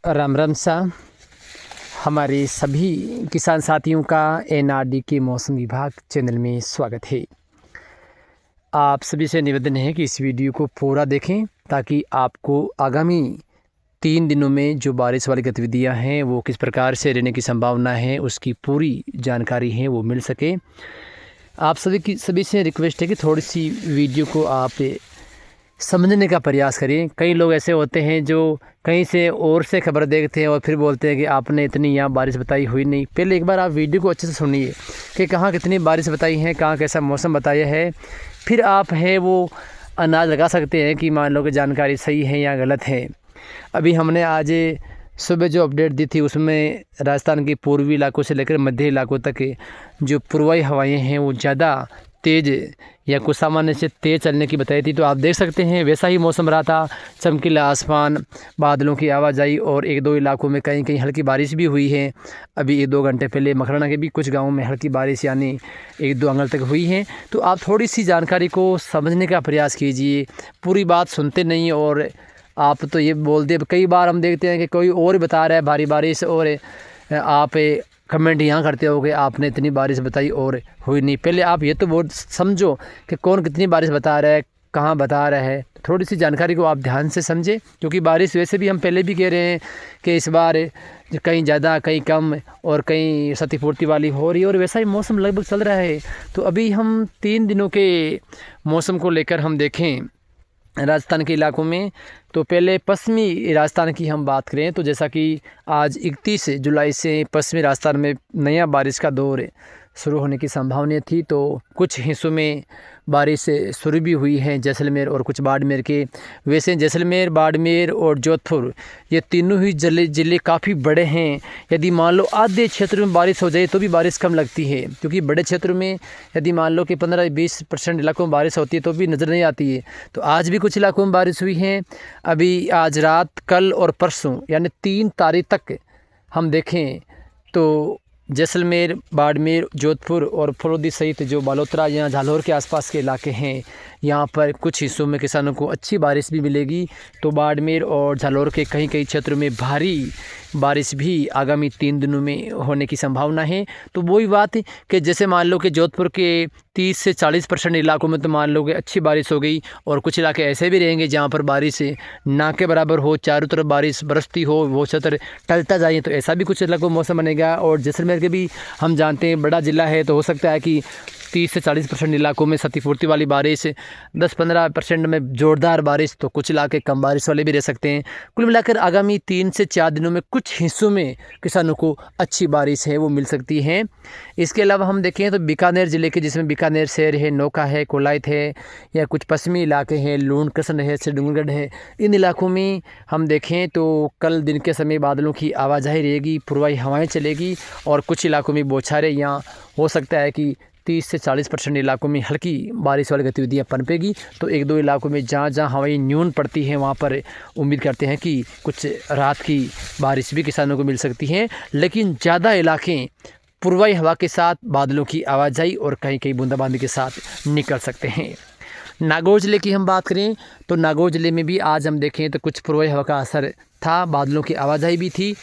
राम राम सा हमारे सभी किसान साथियों का एनआरडी के मौसम विभाग चैनल में स्वागत है। आप सभी से निवेदन है कि इस वीडियो को पूरा देखें ताकि आपको आगामी 3 दिनों में जो बारिश वाली गतिविधियां हैं वो किस प्रकार से रहने की संभावना है उसकी पूरी जानकारी है वो मिल सके। आप सभी से रिक्वेस्ट है कि थोड़ी सी वीडियो को आप समझने का प्रयास करिए। कई लोग ऐसे होते हैं जो कहीं से और से खबर देखते हैं और फिर बोलते हैं कि आपने इतनी यहाँ बारिश बताई हुई नहीं। पहले एक बार आप वीडियो को अच्छे से सुनिए कि कहाँ कितनी बारिश बताई है, कहाँ कैसा मौसम बताया है, फिर आप है वो अंदाज़ लगा सकते हैं कि मान लो कि जानकारी सही है या गलत है। अभी हमने आज सुबह जो अपडेट दी थी उसमें राजस्थान के पूर्वी इलाकों से लेकर मध्य इलाकों तक जो पूर्वी हवाएँ हैं वो ज़्यादा तेज़ या कुछ सामान्य से तेज़ चलने की बताई थी। तो आप देख सकते हैं वैसा ही मौसम रहा था, चमकीला आसमान, बादलों की आवाजाही और 1-2 इलाकों में कहीं कहीं हल्की बारिश भी हुई है। अभी 1-2 घंटे पहले मकराना के भी कुछ गांवों में हल्की बारिश यानी 1-2 अंगल तक हुई है। तो आप थोड़ी सी जानकारी को समझने का प्रयास कीजिए, पूरी बात सुनते नहीं और आप तो ये बोलते। कई बार हम देखते हैं कि कोई और बता रहा है भारी बारिश और आप कमेंट यहाँ करते हो कि आपने इतनी बारिश बताई और हुई नहीं। पहले आप ये तो बहुत समझो कि कौन कितनी बारिश बता रहा है, कहाँ बता रहा है। थोड़ी सी जानकारी को आप ध्यान से समझें, क्योंकि बारिश वैसे भी हम पहले भी कह रहे हैं कि इस बार कहीं ज़्यादा कहीं कम और कहीं क्षतिपूर्ति वाली हो रही है और वैसा ही मौसम लगभग चल रहा है। तो अभी हम 3 दिनों के मौसम को लेकर हम देखें राजस्थान के इलाकों में, तो पहले पश्चिमी राजस्थान की हम बात करें तो जैसा कि आज 31 जुलाई से पश्चिमी राजस्थान में नया बारिश का दौर शुरू होने की संभावना थी। तो कुछ हिस्सों में बारिश शुरू भी हुई है, जैसलमेर और कुछ बाड़मेर के। वैसे जैसलमेर, बाड़मेर और जोधपुर ये तीनों ही ज़िले काफ़ी बड़े हैं। यदि मान लो आधे क्षेत्र में बारिश हो जाए तो भी बारिश कम लगती है, क्योंकि बड़े क्षेत्र में यदि मान लो कि 15-20% इलाकों में बारिश होती है तो भी नज़र नहीं आती है। तो आज भी कुछ इलाकों में बारिश हुई है। अभी आज रात, कल और परसों यानी 3 तारीख तक हम देखें तो जैसलमेर, बाड़मेर, जोधपुर और फलोदी सहित जो बालोतरा या झालोर के आसपास के इलाके हैं यहाँ पर कुछ हिस्सों में किसानों को अच्छी बारिश भी मिलेगी। तो बाड़मेर और झालोर के कहीं कहीं क्षेत्रों में भारी बारिश भी आगामी 3 दिनों में होने की संभावना है। तो वही बात कि जैसे मान लो कि जोधपुर के 30 से 40% इलाकों में तो मान लो कि अच्छी बारिश हो गई और कुछ इलाके ऐसे भी रहेंगे जहाँ पर बारिश ना के बराबर हो, चारों तरफ बारिश बरसती हो, वो क्षेत्र टलता जाए। तो ऐसा भी कुछ इलाकों में मौसम बनेगा। और जैसलमेर के भी हम जानते हैं बड़ा ज़िला है, तो हो सकता है कि 30 से 40% इलाकों में क्षतिपूर्ति वाली बारिश, 10-15% में ज़ोरदार बारिश, तो कुछ इलाके कम बारिश वाले भी रह सकते हैं। कुल मिलाकर आगामी 3 से 4 दिनों में कुछ हिस्सों में किसानों को अच्छी बारिश है वो मिल सकती है। इसके अलावा हम देखें तो बीकानेर ज़िले के, जिसमें बीकानेर शहर है, नौका है, कोलायत है, या कुछ पश्चिमी इलाके हैं, लूण, कृष्ण है, सिद्धूगढ़ है, इन इलाकों में हम देखें तो कल दिन के समय बादलों की आवाजाही रहेगी, पूर्वाई हवाएँ चलेगी और कुछ इलाकों में बौछारें, यहाँ हो सकता है कि 30 से 40% इलाकों में हल्की बारिश वाली गतिविधियाँ पनपेगी। तो 1-2 इलाकों में जहाँ जहाँ हवाएं न्यून पड़ती हैं वहाँ पर उम्मीद करते हैं कि कुछ रात की बारिश भी किसानों को मिल सकती है। लेकिन ज़्यादा इलाके पूर्वाई हवा के साथ बादलों की आवाजाही और कहीं कहीं बूंदाबांदी के साथ निकल सकते हैं। नागौर ज़िले की हम बात करें तो नागौर ज़िले में भी आज हम देखें तो कुछ पूर्वाई हवा का असर था, बादलों की आवाजाही भी थी।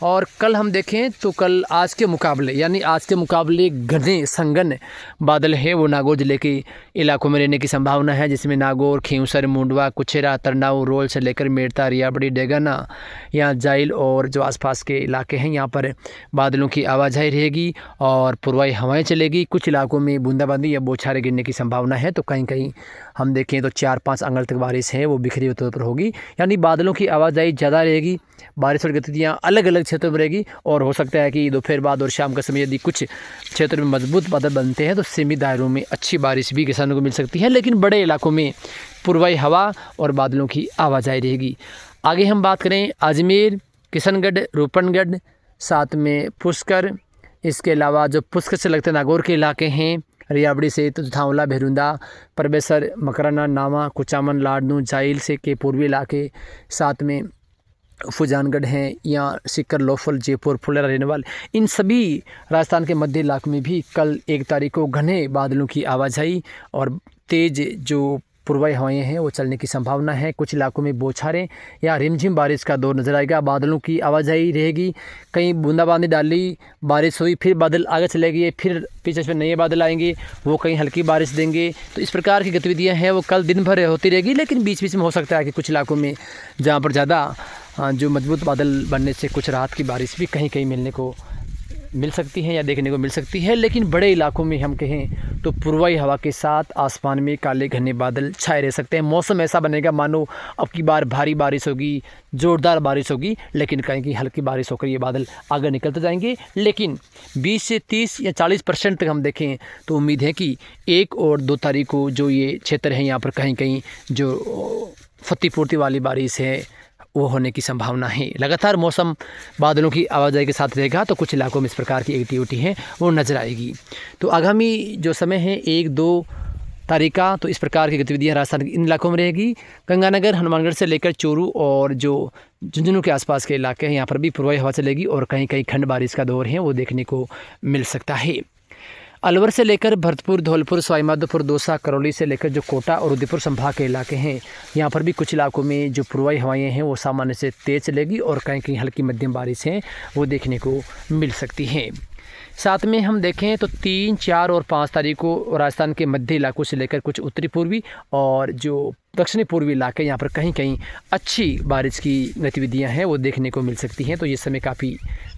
और कल हम देखें तो कल आज के मुकाबले घने संघन बादल है वो नागौर ज़िले के इलाकों में रहने की संभावना है, जिसमें नागौर, खींवसर, मुंडवा, कुचेरा, तरनाऊ, रोल से लेकर मेड़ता, रियाबड़ी, डेगाना, यहाँ जाइल और जो आसपास के इलाके हैं यहाँ पर बादलों की आवाजाही रहेगी और पूर्वाई हवाएं चलेगी। कुछ इलाकों में बूंदाबांदी या बौछारें गिरने की संभावना है। तो कहीं कहीं हम देखें तो 4-5 अंगल तक बारिश है वो बिखरी तौर पर होगी, यानी बादलों की आवाजाही ज़्यादा रहेगी, बारिश और गतिविधियाँ अलग अलग क्षेत्रों में रहेगी। और हो सकता है कि दोपहर बाद और शाम का समय यदि कुछ क्षेत्रों में मजबूत बादल बनते हैं तो सीमित दायरों में अच्छी बारिश भी किसानों को मिल सकती है, लेकिन बड़े इलाकों में पूर्वाई हवा और बादलों की आवाजाही रहेगी। आगे हम बात करें अजमेर, किशनगढ़, रूपनगढ़, साथ में पुष्कर, इसके अलावा जो पुष्कर से लगते नागौर के इलाके हैं, रियाबड़ी से तो थावला, भेरुंदा, परबेसर, मकराना, नावा, कुचामन, लाडनू, जाइल से के पूर्वी इलाके, साथ में फुजानगढ़ हैं या सिक्कर, लोफल, जयपुर, फुलेरा, रेनवाल, इन सभी राजस्थान के मध्य इलाकों में भी कल 1 तारीख को घने बादलों की आवाजाही और तेज़ जो पूर्वी हवाएं हैं वो चलने की संभावना है। कुछ इलाकों में बौछारें या रिमझिम बारिश का दौर नजर आएगा। बादलों की आवाजाही रहेगी, कहीं बूंदाबांदी डाली, बारिश हुई, फिर बादल आगे चले गए, फिर पीछे से नए बादल आएंगे, वो कहीं हल्की बारिश देंगे। तो इस प्रकार की गतिविधियां हैं वो कल दिन भर होती रहेगी, लेकिन बीच बीच में हो सकता है कि कुछ इलाकों में जहाँ पर ज़्यादा जो मजबूत बादल बनने से कुछ रात की बारिश भी कहीं कहीं मिलने को मिल सकती है या देखने को मिल सकती है। लेकिन बड़े इलाकों में हम कहें तो पूर्वी हवा के साथ आसमान में काले घने बादल छाए रह सकते हैं। मौसम ऐसा बनेगा मानो अब की बार भारी बारिश होगी, ज़ोरदार बारिश होगी, लेकिन कहीं की हल्की बारिश होकर ये बादल आगे निकलते जाएंगे। लेकिन 20 से 30 या 40% तक हम देखें तो उम्मीद है कि 1 और 2 तारीख को जो ये क्षेत्र है यहाँ पर कहीं कहीं जो क्षतिपूर्ति वाली बारिश है वो होने की संभावना है। लगातार मौसम बादलों की आवाजाही के साथ रहेगा तो कुछ इलाकों में इस प्रकार की एक्टिविटी है वो नज़र आएगी। तो आगामी जो समय है 1-2 तारीख का, तो इस प्रकार की गतिविधियां राजस्थान के इन इलाकों में रहेगी। गंगानगर, हनुमानगढ़ से लेकर चोरू और जो झुंझुनू के आसपास के इलाके हैं यहाँ पर भी पूर्वी हवा चलेगी और कहीं कहीं खंड बारिश का दौर है वो देखने को मिल सकता है। अलवर से लेकर भरतपुर, धौलपुर, सवाईमाधोपुर, दौसा, करौली से लेकर जो कोटा और उदयपुर संभाग के इलाके हैं यहाँ पर भी कुछ इलाकों में जो पूर्वी हवाएं हैं वो सामान्य से तेज़ चलेगी और कहीं कहीं हल्की मध्यम बारिश है वो देखने को मिल सकती हैं। साथ में हम देखें तो 3, 4 और 5 तारीख को राजस्थान के मध्य इलाकों से लेकर कुछ उत्तरी पूर्वी और जो दक्षिणी पूर्वी इलाके यहाँ पर कहीं कहीं अच्छी बारिश की गतिविधियाँ हैं वो देखने को मिल सकती हैं। तो ये समय काफ़ी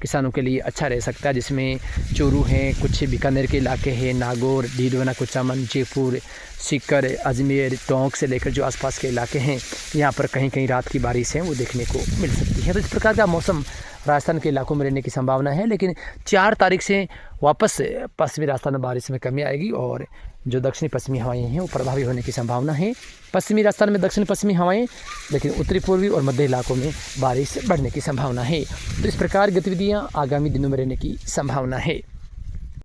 किसानों के लिए अच्छा रह सकता है, जिसमें चोरू हैं, कुछ बीकानेर के इलाके हैं, नागौर, डीडवाना, कुचामन, जयपुर, सीकर, अजमेर, टोंक से लेकर जो आसपास के इलाके हैं यहाँ पर कहीं कहीं रात की बारिश है वो देखने को मिल सकती है। तो इस प्रकार का मौसम राजस्थान के इलाकों में रहने की संभावना है। लेकिन 4 तारीख से वापस पश्चिमी राजस्थान में बारिश में कमी आएगी और जो दक्षिणी पश्चिमी हवाएं हैं वो प्रभावी होने की संभावना है। पश्चिमी राजस्थान में दक्षिण पश्चिमी हवाएं, लेकिन उत्तरी पूर्वी और मध्य इलाकों में बारिश बढ़ने की संभावना है। तो इस प्रकार गतिविधियां आगामी दिनों में रहने की संभावना है।